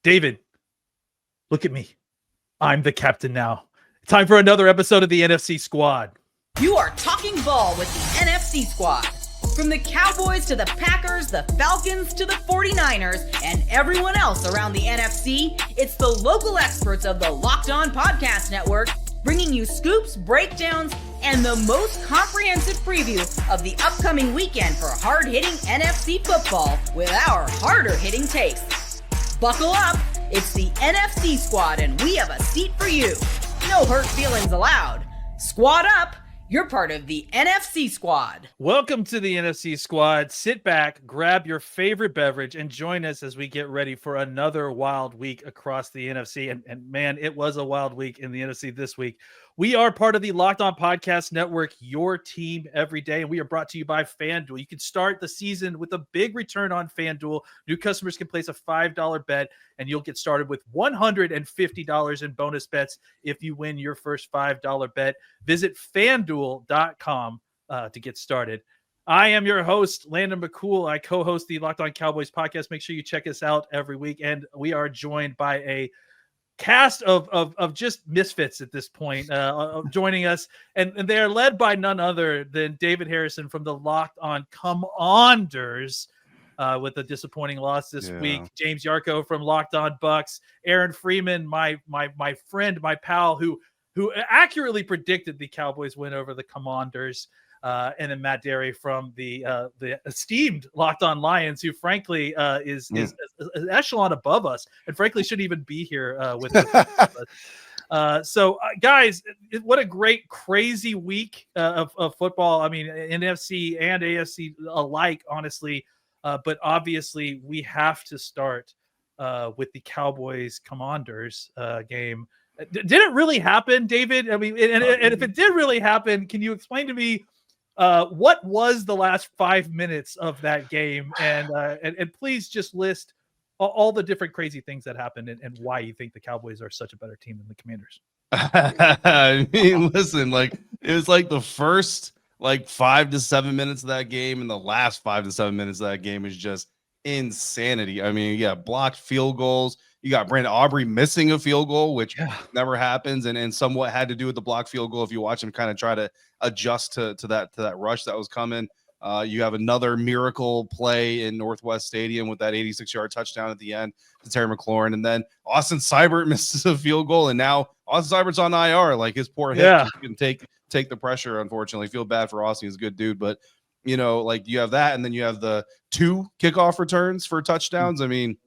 David, look at me. I'm the captain now. Time for another episode of the NFC Squad. You are talking ball with the NFC Squad. From the Cowboys to the Packers, the Falcons to the 49ers, and everyone else around the NFC, it's the local experts of the Locked On Podcast Network bringing you scoops, breakdowns, and the most comprehensive preview of the upcoming weekend for hard-hitting NFC football with our harder-hitting takes. Buckle up, it's the NFC Squad, and we have a seat for you. No hurt feelings allowed. Squad up. You're part of the NFC Squad. Welcome to the NFC Squad. Sit back, grab your favorite beverage, and join us as we get ready for another wild week across the NFC. And man, it was a wild week in the NFC this week. We are part of the Locked On Podcast Network, your team every day, and we are brought to you by FanDuel. You can start the season with a big return on FanDuel. New customers can place a $5 bet, and you'll get started with $150 in bonus bets if you win your first $5 bet. Visit FanDuel.com to get started. I am your host, Landon McCool. I co-host the Locked On Cowboys podcast. Make sure you check us out every week, and we are joined by a cast of just misfits at this point joining us, and they are led by none other than David Harrison from the Locked On Commanders with a disappointing loss this week. James Yarko from Locked On Bucks, Aaron Freeman, my friend, my pal, who accurately predicted the Cowboys win over the Commanders. And then Matt Derry from the esteemed Locked On Lions, who frankly is an echelon above us, and frankly shouldn't even be here with us. So, guys, what a great, crazy week of football. I mean, NFC and AFC alike, honestly. But obviously, we have to start with the Cowboys Commanders game. Did it really happen, David? I mean, and if it did really happen, can you explain to me what was the last 5 minutes of that game, and please just list all the different crazy things that happened and why you think the Cowboys are such a better team than the Commanders. I mean, listen, it was the first 5 to 7 minutes of that game, and the last 5 to 7 minutes of that game is just insanity. I mean, yeah, blocked field goals. You got Brandon Aubrey missing a field goal, which never happens, and somewhat had to do with the blocked field goal. If you watch him kind of try to adjust to that rush that was coming, you have another miracle play in Northwest Stadium with that 86-yard touchdown at the end to Terry McLaurin, and then Austin Seibert misses a field goal, and now Austin Seibert's on IR. His poor hip can take the pressure. Unfortunately, feel bad for Austin. He's a good dude, but you have that, and then you have the 2 kickoff returns for touchdowns. I mean.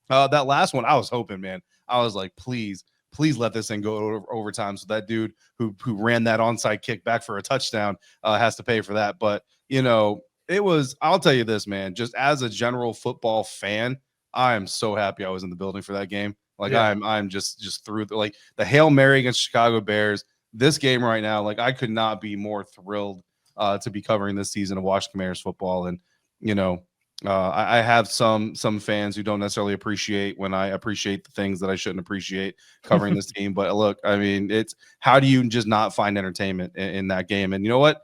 That last one, I was hoping, man. I was like, please let this thing go over overtime. So that dude who ran that onside kick back for a touchdown has to pay for that. But, it was, I'll tell you this, man, just as a general football fan, I am so happy I was in the building for that game. I'm just through the Hail Mary against Chicago Bears. This game right now, I could not be more thrilled to be covering this season of watching Commanders football. And, I have some fans who don't necessarily appreciate when I appreciate the things that I shouldn't appreciate covering this team. But look, I mean, it's how do you just not find entertainment in that game? And you know what?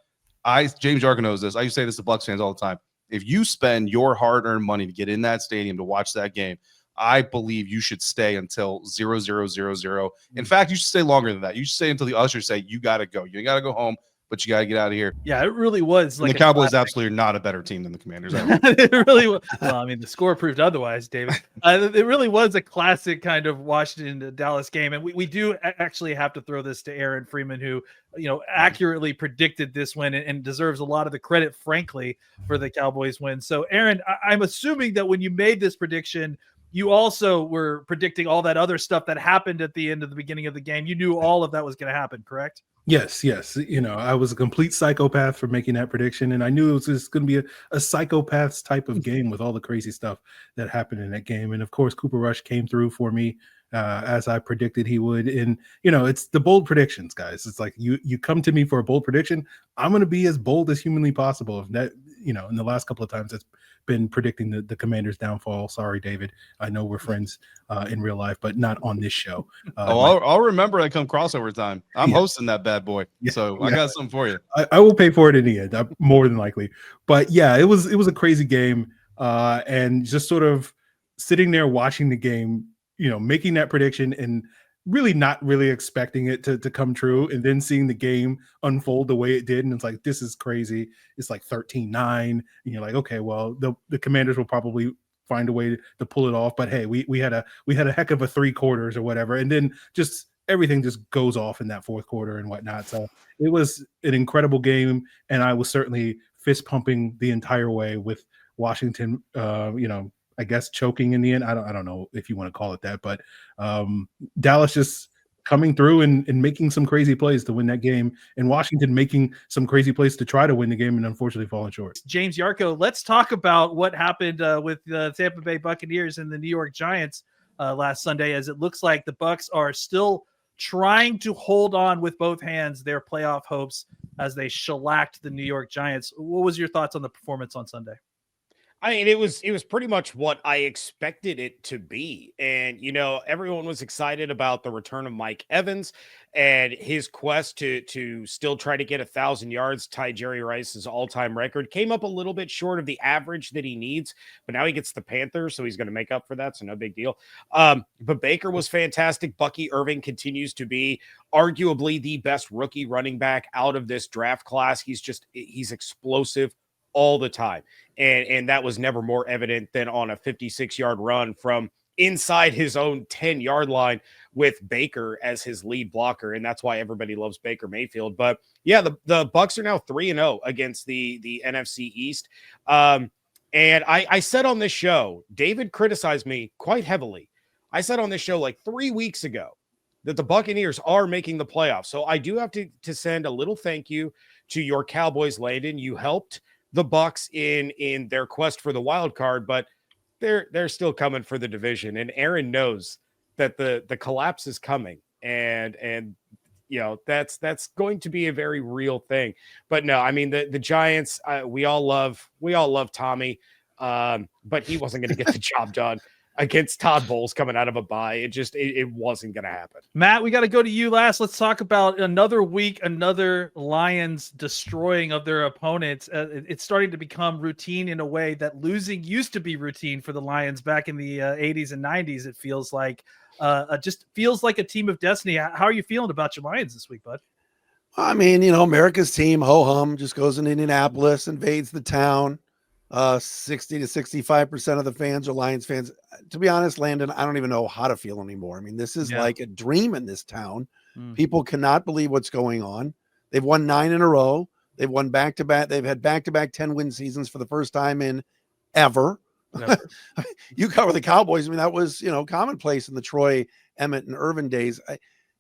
James Yarko knows this. I used to say this to Bucs fans all the time. If you spend your hard-earned money to get in that stadium to watch that game, I believe you should stay until 0-0-0-0. In fact, you should stay longer than that. You should stay until the ushers say you got to go. You got to go home. But you got to get out of here. Yeah, it really was. The Cowboys absolutely are not a better team than the Commanders. It really was. Well, I mean, the score proved otherwise, David. It really was a classic kind of Washington Dallas game. And we do actually have to throw this to Aaron Freeman, who, accurately predicted this win and deserves a lot of the credit, frankly, for the Cowboys win. So, Aaron, I'm assuming that when you made this prediction, you also were predicting all that other stuff that happened at the end of the beginning of the game. You knew all of that was going to happen, correct? Yes. I was a complete psychopath for making that prediction, and I knew it was just going to be a psychopath's type of game with all the crazy stuff that happened in that game. And of course, Cooper Rush came through for me as I predicted he would. And it's the bold predictions, guys. It's you come to me for a bold prediction, I'm going to be as bold as humanly possible. If that, in the last couple of times it's been predicting the Commanders' downfall. Sorry, David. I know we're friends in real life, but not on this show. I'll remember that come crossover time. I'm hosting that bad boy, so I got something for you. I will pay for it in the end, more than likely. But yeah, it was a crazy game, and just sort of sitting there watching the game. making that prediction and really not really expecting it to come true, and then seeing the game unfold the way it did, and it's like, this is crazy. It's like 13-9, and you're like, okay, well, the Commanders will probably find a way to pull it off, but hey, we had a heck of a 3 quarters or whatever, and then just everything just goes off in that fourth quarter and whatnot. So it was an incredible game, and I was certainly fist pumping the entire way with Washington, I guess choking in the end. I don't know if you want to call it that, but Dallas just coming through and making some crazy plays to win that game, and Washington making some crazy plays to try to win the game and unfortunately falling short. James Yarko, let's talk about what happened with the Tampa Bay Buccaneers and the New York Giants last Sunday, as it looks like the Bucs are still trying to hold on with both hands their playoff hopes as they shellacked the New York Giants. What was your thoughts on the performance on Sunday? I mean, it was pretty much what I expected it to be. And, everyone was excited about the return of Mike Evans and his quest to still try to get 1,000 yards, tie Jerry Rice's all-time record. Came up a little bit short of the average that he needs, but now he gets the Panthers, so he's going to make up for that, so no big deal. But Baker was fantastic. Bucky Irving continues to be arguably the best rookie running back out of this draft class. He's explosive all the time. And that was never more evident than on a 56-yard run from inside his own 10-yard line with Baker as his lead blocker. And that's why everybody loves Baker Mayfield. But yeah, the Bucs are now 3-0 against the NFC East. And I said on this show, David criticized me quite heavily. I said on this show like 3 weeks ago that the Buccaneers are making the playoffs. So I do have to send a little thank you to your Cowboys, Landon. You helped the Bucs in their quest for the wild card, but they're still coming for the division. And Aaron knows that the collapse is coming, and that's going to be a very real thing. But no, I mean the Giants, we all love Tommy, but he wasn't going to get the job done against Todd Bowles coming out of a bye. It wasn't going to happen. Matt, we got to go to you last. Let's talk about another week, another Lions destroying of their opponents. It's starting to become routine in a way that losing used to be routine for the Lions back in the 80s and 90s. It feels like just feels like a team of destiny. How are you feeling about your Lions this week, bud? I mean, America's team, ho-hum, just goes in Indianapolis, invades the town. 60 to 65% of the fans are Lions fans. To be honest, Landon, I don't even know how to feel anymore. I mean, this is like a dream in this town. People cannot believe what's going on. They've won 9 in a row. They've won back-to-back. They've had back-to-back 10-win seasons for the first time in ever. You cover the Cowboys. I mean, that was, commonplace in the Troy, Emmett, and Irvin days.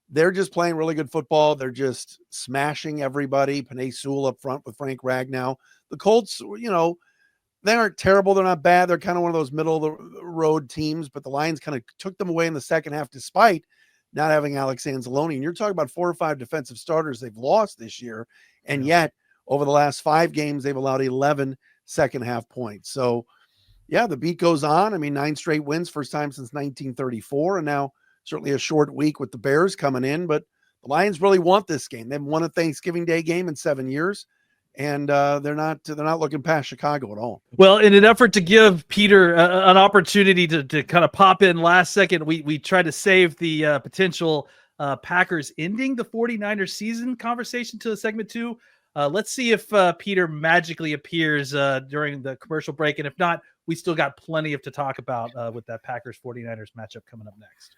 They're just playing really good football. They're just smashing everybody. Panay Sewell up front with Frank Ragnow. The Colts, they aren't terrible. They're not bad. They're kind of one of those middle of the road teams, but the Lions kind of took them away in the second half despite not having Alex Anzalone. And you're talking about 4 or 5 defensive starters they've lost this year. And yet over the last 5 games, they've allowed 11 second half points. So yeah, the beat goes on. I mean, 9 straight wins, first time since 1934. And now certainly a short week with the Bears coming in, but the Lions really want this game. They've won a Thanksgiving Day game in 7 years. And they're not looking past Chicago at all. Well, in an effort to give Peter an opportunity to kind of pop in last second, we tried to save the potential Packers ending the 49ers season conversation to segment 2. Let's see if Peter magically appears during the commercial break. And if not, we still got plenty to talk about with that Packers 49ers matchup coming up next.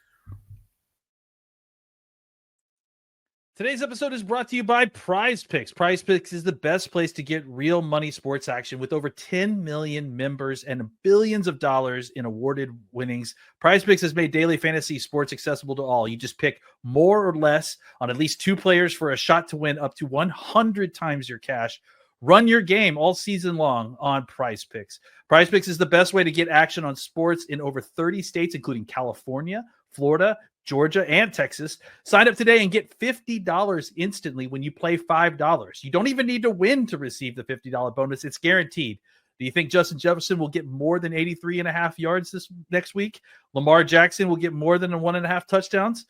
Today's episode is brought to you by PrizePicks. PrizePicks is the best place to get real money sports action with over 10 million members and billions of dollars in awarded winnings. PrizePicks has made daily fantasy sports accessible to all. You just pick more or less on at least 2 players for a shot to win up to 100 times your cash. Run your game all season long on PrizePicks. PrizePicks is the best way to get action on sports in over 30 states, including California, Florida, Georgia, and Texas. Sign up today and get $50 instantly when you play $5. You don't even need to win to receive the $50 bonus. It's guaranteed. Do you think Justin Jefferson will get more than 83.5 yards this next week? Lamar Jackson will get more than 1.5 touchdowns?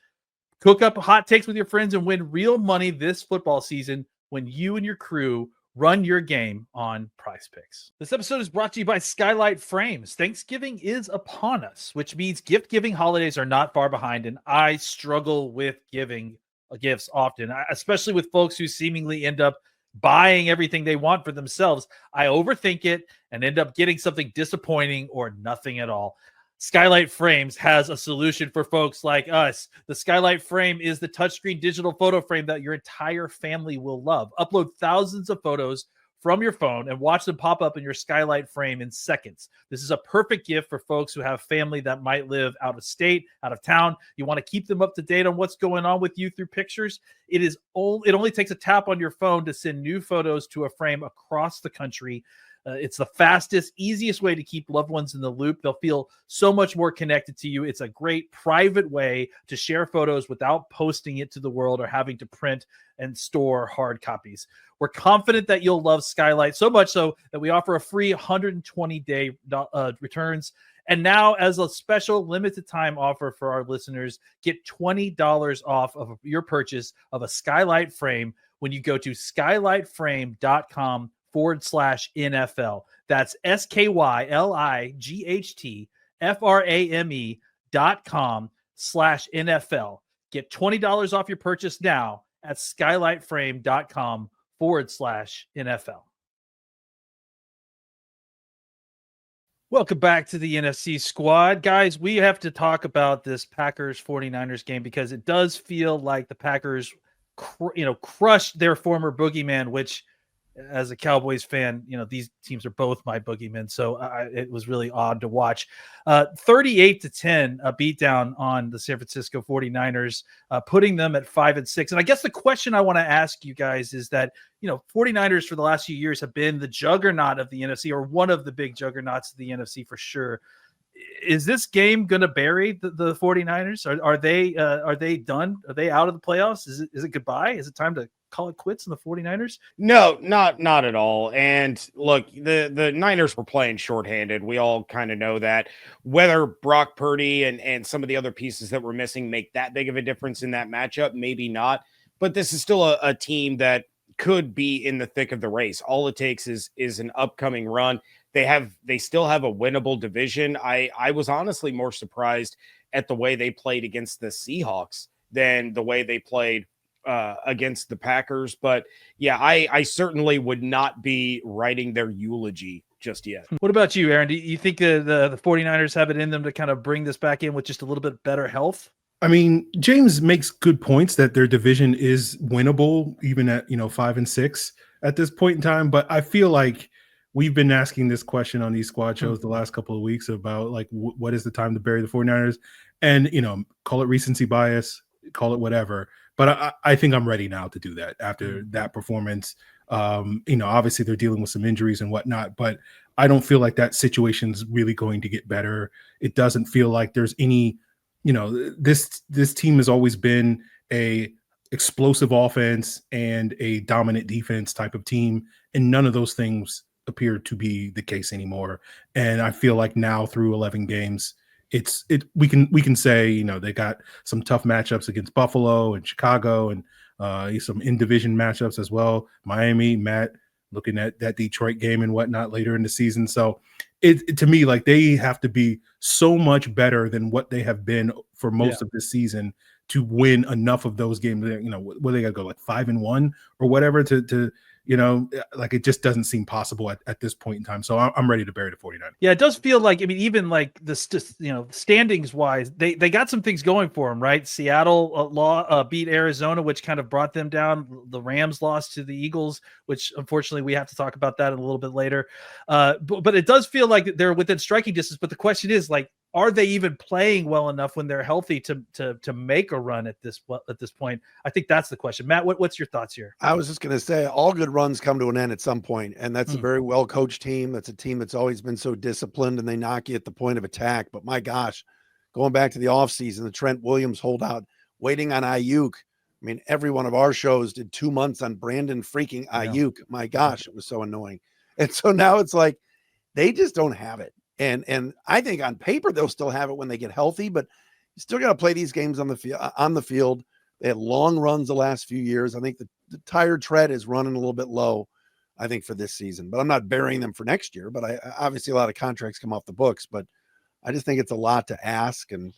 Cook up hot takes with your friends and win real money this football season when you and your crew Run your game on PrizePicks. This episode is brought to you by Skylight Frames. Thanksgiving is upon us, which means gift-giving holidays are not far behind, and I struggle with giving gifts often, especially with folks who seemingly end up buying everything they want for themselves. I overthink it and end up getting something disappointing or nothing at all. Skylight Frames has a solution for folks like us. The Skylight Frame is the touchscreen digital photo frame that your entire family will love. Upload thousands of photos from your phone and watch them pop up in your Skylight Frame in seconds. This is a perfect gift for folks who have family that might live out of state, out of town. You want to keep them up to date on what's going on with you through pictures. It only takes a tap on your phone to send new photos to a frame across the country. It's the fastest, easiest way to keep loved ones in the loop. They'll feel so much more connected to you. It's a great private way to share photos without posting it to the world or having to print and store hard copies. We're confident that you'll love Skylight, so much so that we offer a free 120-day returns. And now, as a special limited time offer for our listeners, get $20 off of your purchase of a Skylight Frame when you go to skylightframe.com/NFL. That's skylightframe.com/NFL. Get $20 off your purchase now at skylightframe.com/NFL. Welcome back to the NFC Squad. Guys, we have to talk about this Packers 49ers game because it does feel like the Packers crushed their former boogeyman, which, as a Cowboys fan, these teams are both my boogeymen. So it was really odd to watch. 38-10, a beatdown on the San Francisco 49ers, putting them at 5-6. And I guess the question I want to ask you guys is that, 49ers for the last few years have been the juggernaut of the NFC, or one of the big juggernauts of the NFC for sure. Is this game going to bury the 49ers? Are they done? Are they out of the playoffs? Is it goodbye? Is it time to call it quits in the 49ers? No, not at all. And look, the Niners were playing shorthanded. We all kind of know that. Whether Brock Purdy and some of the other pieces that were missing make that big of a difference in that matchup, maybe not. But this is still a team that could be in the thick of the race. All it takes is an upcoming run. They still have a winnable division. I was honestly more surprised at the way they played against the Seahawks than the way they played against the Packers. But yeah, I certainly would not be writing their eulogy just yet. What about you, Aaron? Do you think the 49ers have it in them to kind of bring this back in with just a little bit better health? I mean, James makes good points that their division is winnable, even at 5-6 at this point in time. But I feel like we've been asking this question on these squad shows the last couple of weeks about like what is the time to bury the 49ers, and call it recency bias, call it whatever. But I think I'm ready now to do that after that performance. Obviously they're dealing with some injuries and whatnot, but I don't feel like that situation's really going to get better. It doesn't feel like there's any. This team has always been a explosive offense and a dominant defense type of team, and none of those things appear to be the case anymore. And I feel like now through 11 games, we can say they got some tough matchups against Buffalo and Chicago, and some in division matchups as well. Miami, Matt looking at that Detroit game and whatnot later in the season. So to me, like, they have to be so much better than what they have been for most of this season to win enough of those games. Where they got to go like 5-1 or whatever to like, it just doesn't seem possible at this point in time. So I'm ready to bury the 49ers. Yeah, it does feel like, even like standings wise, they got some things going for them, right? Seattle beat Arizona, which kind of brought them down. The Rams lost to the Eagles, which unfortunately we have to talk about that a little bit later. But it does feel like they're within striking distance. But the question is, like, are they even playing well enough when they're healthy to make a run at this point? I think that's the question. Matt, what's your thoughts here? I was just going to say, all good runs come to an end at some point, and that's a very well coached team. That's a team that's always been so disciplined, and they knock you at the point of attack. But my gosh, going back to the offseason, the Trent Williams holdout, waiting on Ayuk. I mean, every one of our shows did 2 months on Brandon freaking Ayuk. Yeah. My gosh, it was so annoying. And so now it's like they just don't have it. And I think on paper they'll still have it when they get healthy, but you still got to play these games on the field. They had long runs the last few years. I think the tire tread is running a little bit low. I think, for this season. But I'm not burying them for next year. But I obviously a lot of contracts come off the books. But I just think it's a lot to ask and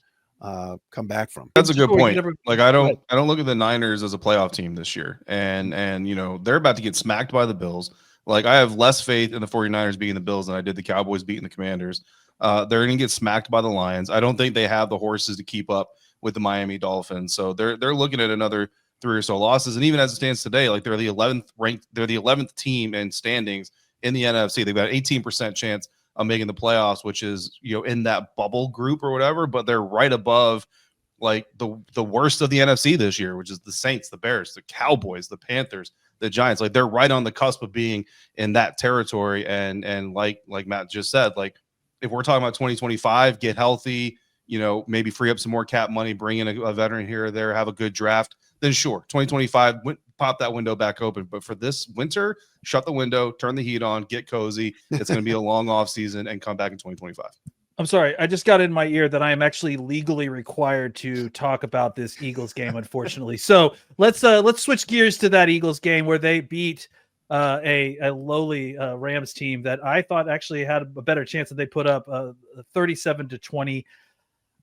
come back from. That's a good point. Like I don't look at the Niners as a playoff team this year. And you know, they're about to get smacked by the Bills. Like I have less faith in the 49ers beating the Bills than I did the Cowboys beating the Commanders. They're going to get smacked by the Lions. I don't think they have the horses to keep up with the Miami Dolphins. So they're looking at another 3 or so losses. And even as it stands today, like they're the 11th ranked, they're the 11th team in standings in the NFC. They've got an 18% chance of making the playoffs, which is, you know, in that bubble group or whatever, but they're right above like the worst of the NFC this year, which is the Saints, the Bears, the Cowboys, the Panthers, the Giants. Like they're right on the cusp of being in that territory. And like Matt just said, like if we're talking about 2025, get healthy, you know, maybe free up some more cap money, bring in a veteran here or there, have a good draft, then sure, 2025, pop that window back open. But for this winter, shut the window, turn the heat on, get cozy. It's going to be a long off season and come back in 2025. I'm sorry. I just got in my ear that I am actually legally required to talk about this Eagles game, unfortunately. So let's switch gears to that Eagles game where they beat a lowly Rams team that I thought actually had a better chance that they put up 37-20.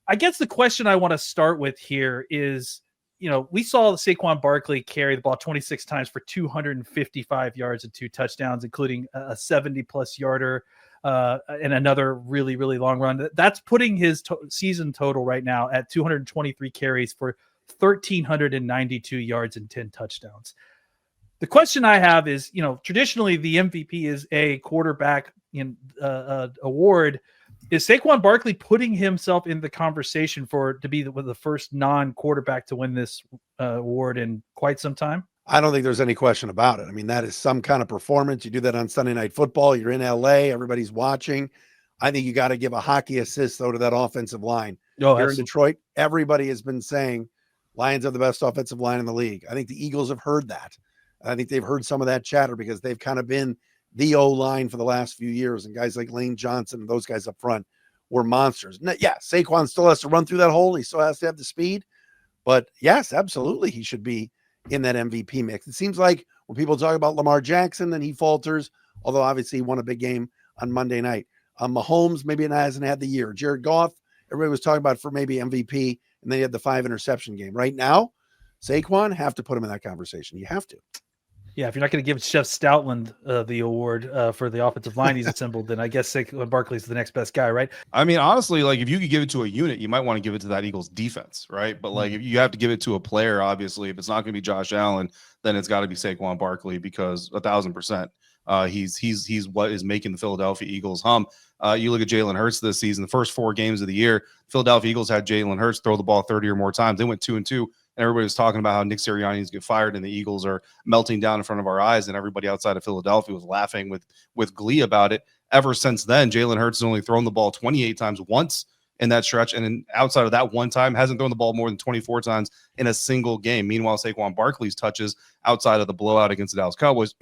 I guess the question I want to start with here is, you know, we saw Saquon Barkley carry the ball 26 times for 255 yards and 2 touchdowns, including a 70-plus yarder and another really, really long run. That's putting his season total right now at 223 carries for 1,392 yards and 10 touchdowns. The question I have is, you know, traditionally the MVP is a quarterback award. Is Saquon Barkley putting himself in the conversation to be the first non-quarterback to win this award in quite some time? I don't think there's any question about it. I mean, that is some kind of performance. You do that on Sunday Night Football. You're in LA. Everybody's watching. I think you got to give a hockey assist, though, to that offensive line. Here in Detroit, everybody has been saying Lions have the best offensive line in the league. I think the Eagles have heard that. I think they've heard some of that chatter because they've kind of been the O-line for the last few years. And guys like Lane Johnson and those guys up front were monsters. Yeah, Saquon still has to run through that hole. He still has to have the speed. But yes, absolutely, he should be in that MVP mix. It seems like when people talk about Lamar Jackson, then he falters, although obviously he won a big game on Monday night. Mahomes maybe hasn't had the year. Jared Goff, everybody was talking about for maybe MVP, and then he had the 5 interception game. Right now, Saquon, have to put him in that conversation. You have to. Yeah, if you're not going to give Chef Stoutland the award for the offensive line he's assembled, then I guess Saquon Barkley's the next best guy, right? I mean, honestly, like if you could give it to a unit, you might want to give it to that Eagles defense, right? But like if you have to give it to a player, obviously, if it's not going to be Josh Allen, then it's got to be Saquon Barkley because 1,000%. He's what is making the Philadelphia Eagles hum. You look at Jalen Hurts this season, the first 4 games of the year, Philadelphia Eagles had Jalen Hurts throw the ball 30 or more times. They went 2-2. And everybody was talking about how Nick Sirianni's get fired and the Eagles are melting down in front of our eyes. And everybody outside of Philadelphia was laughing with glee about it. Ever since then, Jalen Hurts has only thrown the ball 28 times once in that stretch. And then outside of that one time, hasn't thrown the ball more than 24 times in a single game. Meanwhile, Saquon Barkley's touches outside of the blowout against the Dallas Cowboys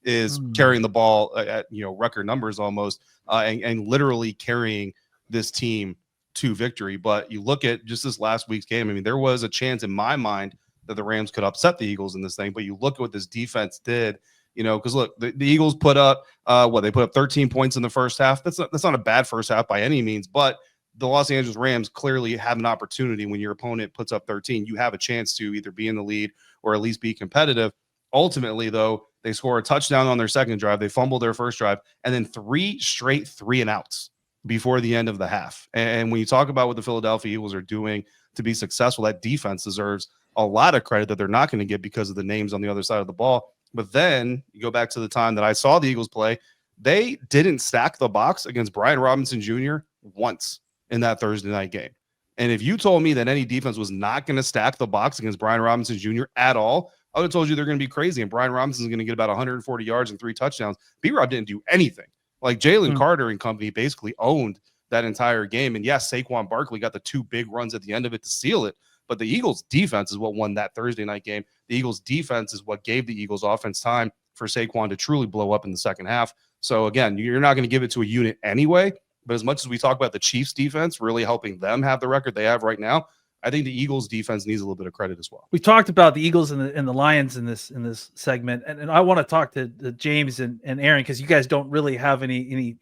is carrying the ball at record numbers almost and literally carrying this team to victory. But you look at just this last week's game, I mean, there was a chance in my mind that the Rams could upset the Eagles in this thing, but you look at what this defense did, because look, the Eagles put up they put up 13 points in the first half. That's not a bad first half by any means, but the Los Angeles Rams clearly have an opportunity. When your opponent puts up 13, you have a chance to either be in the lead or at least be competitive. Ultimately, though, they score a touchdown on their second drive, they fumble their first drive, and then 3 straight 3-and-outs before the end of the half. And when you talk about what the Philadelphia Eagles are doing to be successful, that defense deserves a lot of credit that they're not going to get because of the names on the other side of the ball. But then you go back to the time that I saw the Eagles play, they didn't stack the box against Brian Robinson Jr. once in that Thursday night game. And if you told me that any defense was not going to stack the box against Brian Robinson Jr. at all, I would have told you they're going to be crazy. And Brian Robinson's going to get about 140 yards and 3 touchdowns. B-Rob didn't do anything. Like Jalen Carter and company basically owned that entire game. And yes, Saquon Barkley got the 2 big runs at the end of it to seal it. But the Eagles defense is what won that Thursday night game. The Eagles defense is what gave the Eagles offense time for Saquon to truly blow up in the second half. So again, you're not going to give it to a unit anyway. But as much as we talk about the Chiefs defense really helping them have the record they have right now, I think the Eagles defense needs a little bit of credit as well. We talked about the Eagles and the Lions in this segment, and I want to talk to James and Aaron, because you guys don't really have any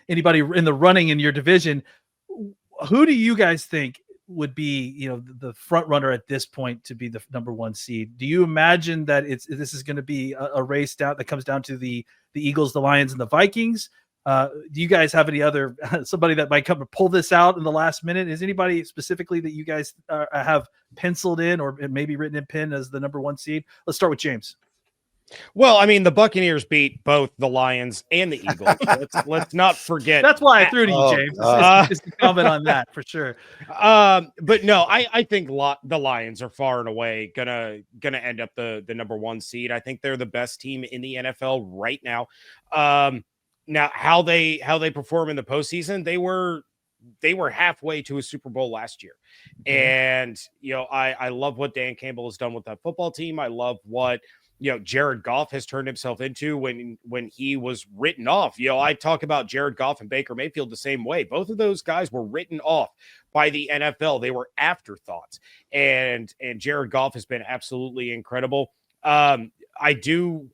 anybody in the running in your division. Who do you guys think would be, the front runner at this point to be the number 1 seed? Do you imagine that this is going to be a race that comes down to the Eagles, the Lions, and the Vikings? Do you guys have any other somebody that might come and pull this out in the last minute? Is anybody specifically that you guys have penciled in or maybe written in pen as the number 1 seed? Let's start with James. Well, I mean, the Buccaneers beat both the Lions and the Eagles. Let's not forget. That's why I threw to you, James. Just to comment on that for sure. But no, I think the Lions are far and away gonna end up the number 1 seed. I think they're the best team in the NFL right now. Now, how they perform in the postseason, they were halfway to a Super Bowl last year. And, I love what Dan Campbell has done with that football team. I love what, Jared Goff has turned himself into when he was written off. I talk about Jared Goff and Baker Mayfield the same way. Both of those guys were written off by the NFL. They were afterthoughts. And Jared Goff has been absolutely incredible. I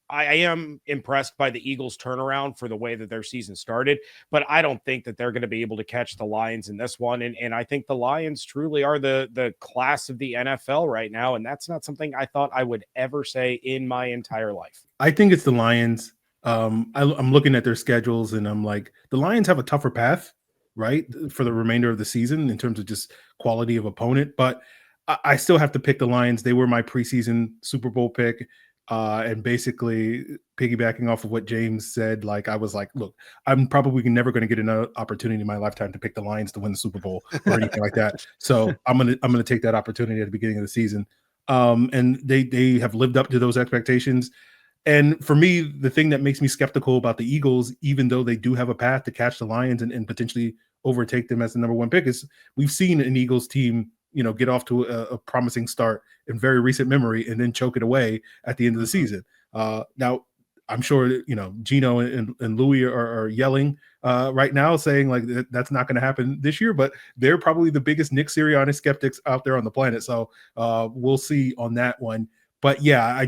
am impressed by the Eagles' turnaround for the way that their season started, but I don't think that they're going to be able to catch the Lions in this one. And I think the Lions truly are the class of the NFL right now. And that's not something I thought I would ever say in my entire life. I think it's the Lions. I'm looking at their schedules and I'm like, the Lions have a tougher path, right, for the remainder of the season in terms of just quality of opponent. But I still have to pick the Lions. They were my preseason Super Bowl pick. And basically piggybacking off of what James said, I was like, look, I'm probably never going to get another opportunity in my lifetime to pick the Lions to win the Super Bowl or anything like that. So I'm gonna take that opportunity at the beginning of the season. And they have lived up to those expectations. And for me, the thing that makes me skeptical about the Eagles, even though they do have a path to catch the Lions and potentially overtake them as the number 1 pick, is we've seen an Eagles team get off to a promising start in very recent memory and then choke it away at the end of the season. Now, I'm sure, Gino and Louis are yelling right now saying that's not going to happen this year, but they're probably the biggest Nick Sirianni skeptics out there on the planet. So we'll see on that one. But yeah,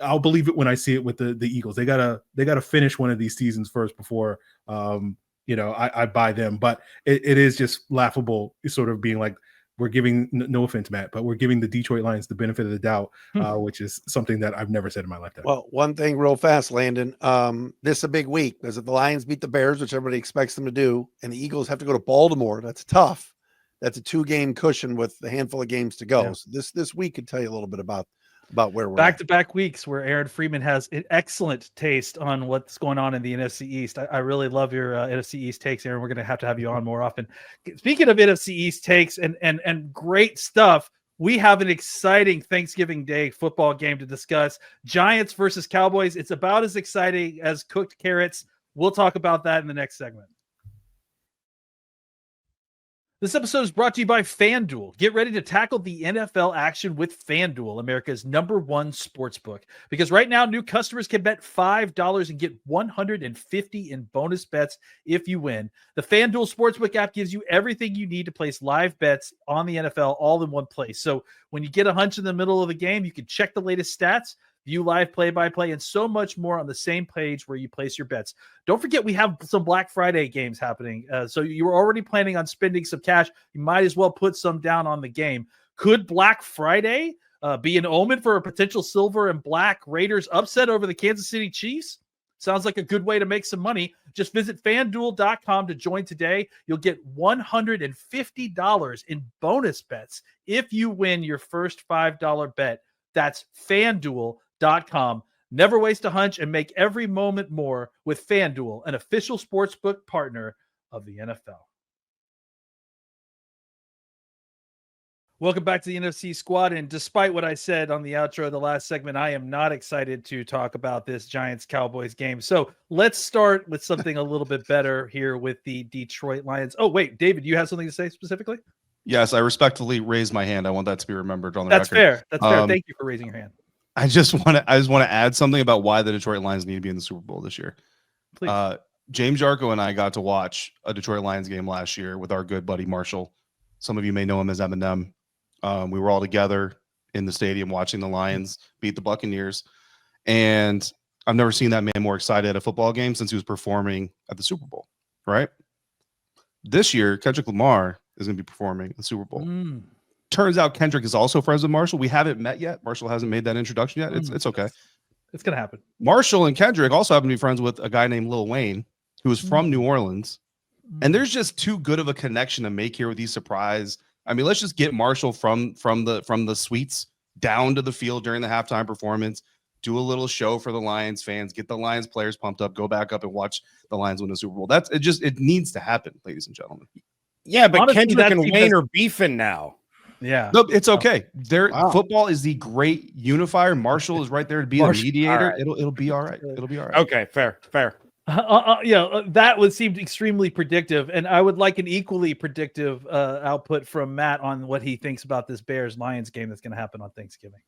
I'll believe it when I see it with the Eagles. They gotta finish one of these seasons first before, I buy them. But it is just laughable sort of being like, we're giving, no offense, Matt, but we're giving the Detroit Lions the benefit of the doubt, which is something that I've never said in my lifetime. Well, one thing real fast, Landon, this is a big week because if the Lions beat the Bears, which everybody expects them to do, and the Eagles have to go to Baltimore, that's tough. That's a 2-game cushion with a handful of games to go. Yeah. So this week could tell you a little bit about where we're back-to-back weeks where Aaron Freeman has an excellent taste on what's going on in the NFC East. I really love your NFC East takes, Aaron. We're going to have you on more often. Speaking of NFC East takes and great stuff, we have an exciting Thanksgiving Day football game to discuss. Giants versus Cowboys. It's about as exciting as cooked carrots. We'll talk about that in the next segment. This episode is brought to you by FanDuel. Get ready to tackle the NFL action with FanDuel, America's #1 sportsbook. Because right now, new customers can bet $5 and get $150 in bonus bets if you win. The FanDuel Sportsbook app gives you everything you need to place live bets on the NFL all in one place. So when you get a hunch in the middle of the game, you can check the latest stats, view live play-by-play, and so much more on the same page where you place your bets. Don't forget, we have some Black Friday games happening. So you were already planning on spending some cash. You might as well put some down on the game. Could Black Friday be an omen for a potential silver and black Raiders upset over the Kansas City Chiefs? Sounds like a good way to make some money. Just visit FanDuel.com to join today. You'll get $150 in bonus bets if you win your first $5 bet. That's FanDuel.com. Never waste a hunch and make every moment more with FanDuel, an official sportsbook partner of the NFL. Welcome back to the NFC Squad. And despite what I said on the outro of the last segment, I am not excited to talk about this Giants-Cowboys game. So let's start with something a little bit better here with the Detroit Lions. Oh, wait, David, you have something to say specifically? Yes, I respectfully raised my hand. I want that to be remembered on the record. Fair. That's fair. Thank you for raising your hand. I just want to add something about why the Detroit Lions need to be in the Super Bowl this year. Please. James Jarko and I got to watch a Detroit Lions game last year with our good buddy Marshall. Some of you may know him as Eminem. We were all together in the stadium watching the Lions beat the Buccaneers. And I've never seen that man more excited at a football game since he was performing at the Super Bowl, right? This year, Kendrick Lamar is going to be performing at the Super Bowl. Turns out Kendrick is also friends with Marshall. We haven't met yet. Marshall hasn't made that introduction yet. It's okay. It's going to happen. Marshall and Kendrick also happen to be friends with a guy named Lil Wayne, who is from New Orleans. And there's just too good of a connection to make here with these surprise. I mean, let's just get Marshall from the suites down to the field during the halftime performance, do a little show for the Lions fans, get the Lions players pumped up, go back up and watch the Lions win the Super Bowl. It needs to happen, ladies and gentlemen. Yeah, but Honestly, Kendrick and Wayne are beefing now. Yeah. No, it's okay. Football is the great unifier. Marshall is right there to be the mediator. Right. It'll be all right. It'll be all right. Okay, fair. That seemed extremely predictive, and I would like an equally predictive output from Matt on what he thinks about this Bears-Lions game that's going to happen on Thanksgiving.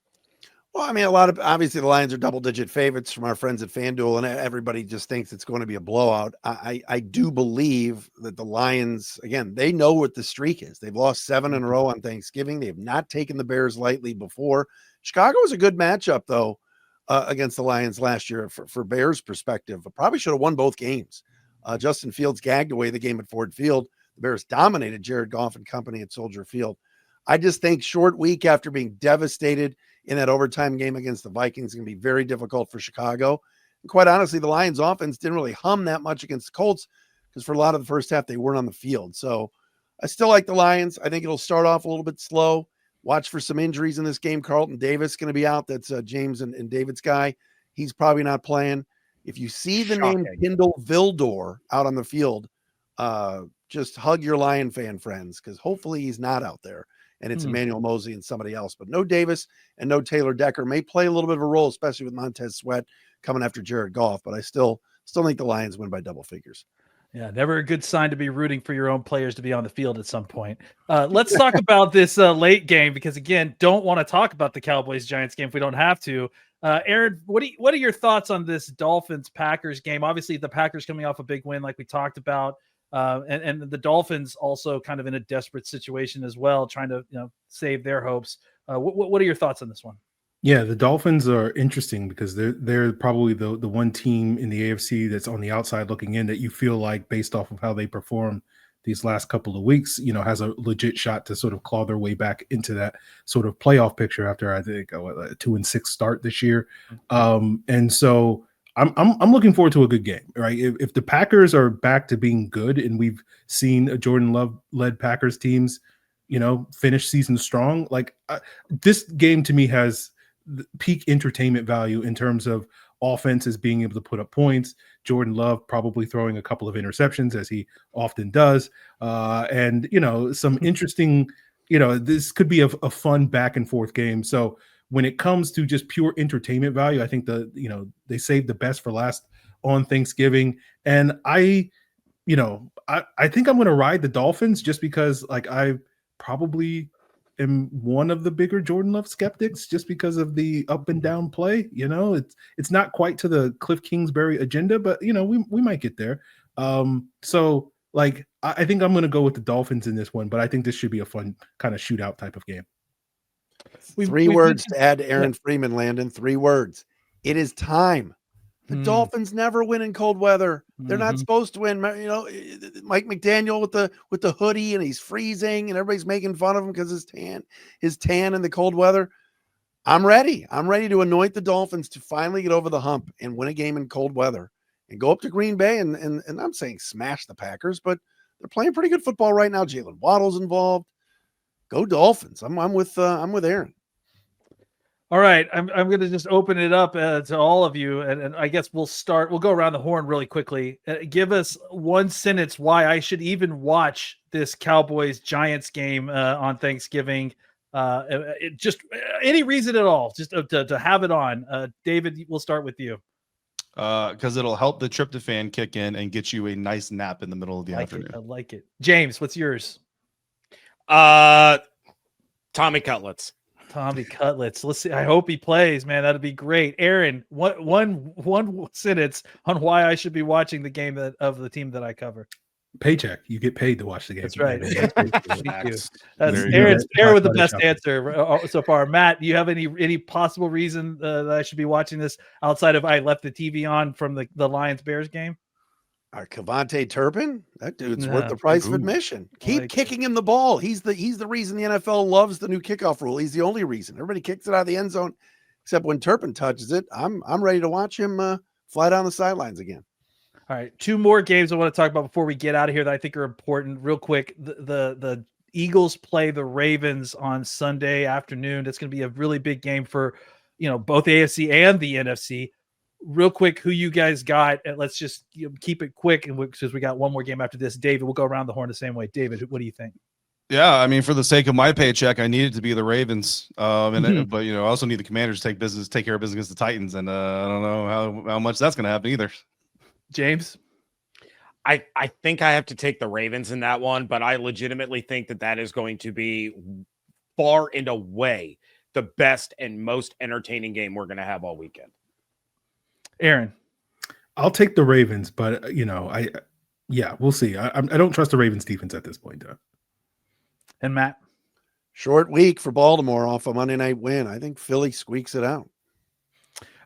Well, I mean, obviously the Lions are double-digit favorites from our friends at FanDuel, and everybody just thinks it's going to be a blowout. I do believe that the Lions, again, they know what the streak is. They've lost 7 in a row on Thanksgiving. They have not taken the Bears lightly before. Chicago was a good matchup, though, against the Lions last year for Bears' perspective. Probably should have won both games. Justin Fields gagged away the game at Ford Field. The Bears dominated Jared Goff and company at Soldier Field. I just think short week after being devastated in that overtime game against the Vikings is going to be very difficult for Chicago. And quite honestly, the Lions offense didn't really hum that much against the Colts because for a lot of the first half, they weren't on the field. So I still like the Lions. I think it'll start off a little bit slow. Watch for some injuries in this game. Carlton Davis going to be out. That's James and David's guy. He's probably not playing. If you see the name Kendall Vildor out on the field, just hug your Lion fan friends because hopefully he's not out there. And it's Emmanuel Mosley and somebody else. But no Davis and no Taylor Decker may play a little bit of a role, especially with Montez Sweat coming after Jared Goff. But I still think the Lions win by double figures. Yeah, never a good sign to be rooting for your own players to be on the field at some point. Let's talk about this late game because, again, don't want to talk about the Cowboys-Giants game if we don't have to. Aaron, what are your thoughts on this Dolphins-Packers game? Obviously, the Packers coming off a big win like we talked about. And the Dolphins also kind of in a desperate situation as well, trying to save their hopes. What are your thoughts on this one? Yeah, the Dolphins are interesting because they're probably the one team in the AFC that's on the outside looking in that you feel like based off of how they perform these last couple of weeks, has a legit shot to sort of claw their way back into that sort of playoff picture after I think a 2-6 start this year. And so I'm looking forward to a good game, right? If the Packers are back to being good, and we've seen a Jordan Love-led Packers teams, finish season strong, this game to me has peak entertainment value in terms of offenses being able to put up points. Jordan Love probably throwing a couple of interceptions as he often does, and some interesting. This could be a fun back and forth game. So when it comes to just pure entertainment value, I think they saved the best for last on Thanksgiving. And I think I'm going to ride the Dolphins just because I probably am one of the bigger Jordan Love skeptics just because of the up and down play. It's not quite to the Cliff Kingsbury agenda, but we might get there. So I think I'm going to go with the Dolphins in this one, but I think this should be a fun kind of shootout type of game. Three words to add to Aaron Freeman, Landon. 3 words. It is time. The Dolphins never win in cold weather. They're not supposed to win. Mike McDaniel with the hoodie and he's freezing and everybody's making fun of him because his tan in the cold weather. I'm ready. I'm ready to anoint the Dolphins to finally get over the hump and win a game in cold weather and go up to Green Bay and I'm saying smash the Packers, but they're playing pretty good football right now. Jalen Waddle's involved. Go Dolphins. I'm with Aaron. All right, I'm going to just open it up to all of you, and I guess we'll go around the horn really quickly. Give us one sentence why I should even watch this Cowboys-Giants game on Thanksgiving. Just any reason at all, just to have it on. David, we'll start with you. Because it'll help the tryptophan kick in and get you a nice nap in the middle of the afternoon. I like it. James, what's yours? Tommy Cutlets. Tommy Cutlets. Let's see. I hope he plays, man. That'd be great. Aaron, one sentence on why I should be watching the game of the team that I cover. Paycheck. You get paid to watch the game. That's right. Yeah, Thank you. That's There you Aaron's Aaron with the Black best Friday answer so far. Matt, do you have any possible reason that I should be watching this outside of I left the TV on from the Lions Bears game? Kavontae Turpin, that dude's No. worth the price of Ooh. admission. Keep Like- kicking him the ball. He's the reason the NFL loves the new kickoff rule. He's the only reason. Everybody kicks it out of the end zone, except when Turpin touches it. I'm ready to watch him fly down the sidelines again. All right, 2 more games I want to talk about before we get out of here that I think are important. Real quick, the Eagles play the Ravens on Sunday afternoon. That's going to be a really big game for both the AFC and the NFC. Real quick, who you guys got? And let's just keep it quick, and because we got one more game after this. David, we'll go around the horn the same way. David, what do you think? Yeah, I mean, for the sake of my paycheck, I need it to be the Ravens. But I also need the Commanders to take care of business against the Titans, and I don't know how much that's going to happen either. James? I think I have to take the Ravens in that one, but I legitimately think that is going to be far and away the best and most entertaining game we're going to have all weekend. Aaron? I'll take the Ravens, but we'll see. I don't trust the Ravens defense at this point, though. And Matt? Short week for Baltimore off a Monday night win. I think Philly squeaks it out.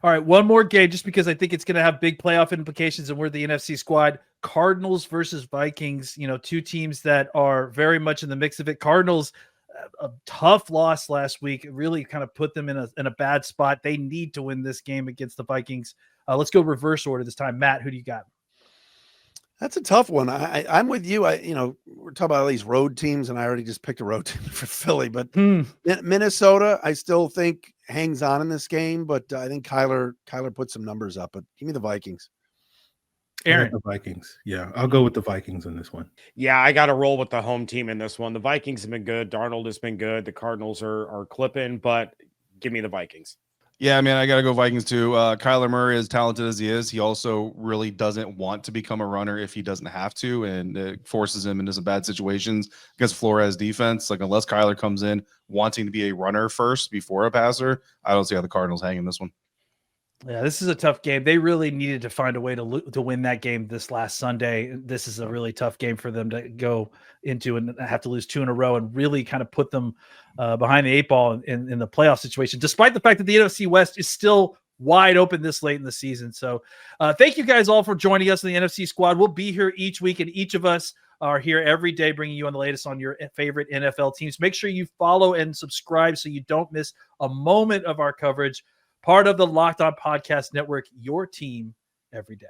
All right, one more game, just because I think it's going to have big playoff implications, and we're the NFC squad. Cardinals versus Vikings, 2 teams that are very much in the mix of it. Cardinals, a tough loss last week, really kind of put them in a bad spot. They need to win this game against the Vikings. Let's go reverse order this time. Matt, who do you got? That's a tough one. I'm with you. We're talking about all these road teams, and I already just picked a road team for Philly. But Minnesota, I still think hangs on in this game. But I think Kyler put some numbers up. But give me the Vikings. Aaron? The Vikings. Yeah, I'll go with the Vikings in this one. Yeah, I got to roll with the home team in this one. The Vikings have been good. Darnold has been good. The Cardinals are clipping, but give me the Vikings. Yeah, I mean, I got to go Vikings too. Kyler Murray, as talented as he is, he also really doesn't want to become a runner if he doesn't have to, and it forces him into some bad situations against Flores defense. Like, unless Kyler comes in wanting to be a runner first before a passer, I don't see how the Cardinals hang in this one. Yeah, this is a tough game. They really needed to find a way to win that game this last Sunday. This is a really tough game for them to go into and have to lose 2 in a row and really kind of put them behind the 8 ball in the playoff situation, despite the fact that the NFC West is still wide open this late in the season. So thank you guys all for joining us in the NFC Squad. We'll be here each week, and each of us are here every day bringing you on the latest on your favorite NFL teams. Make sure you follow and subscribe so you don't miss a moment of our coverage. Part of the Locked On Podcast Network, your team every day.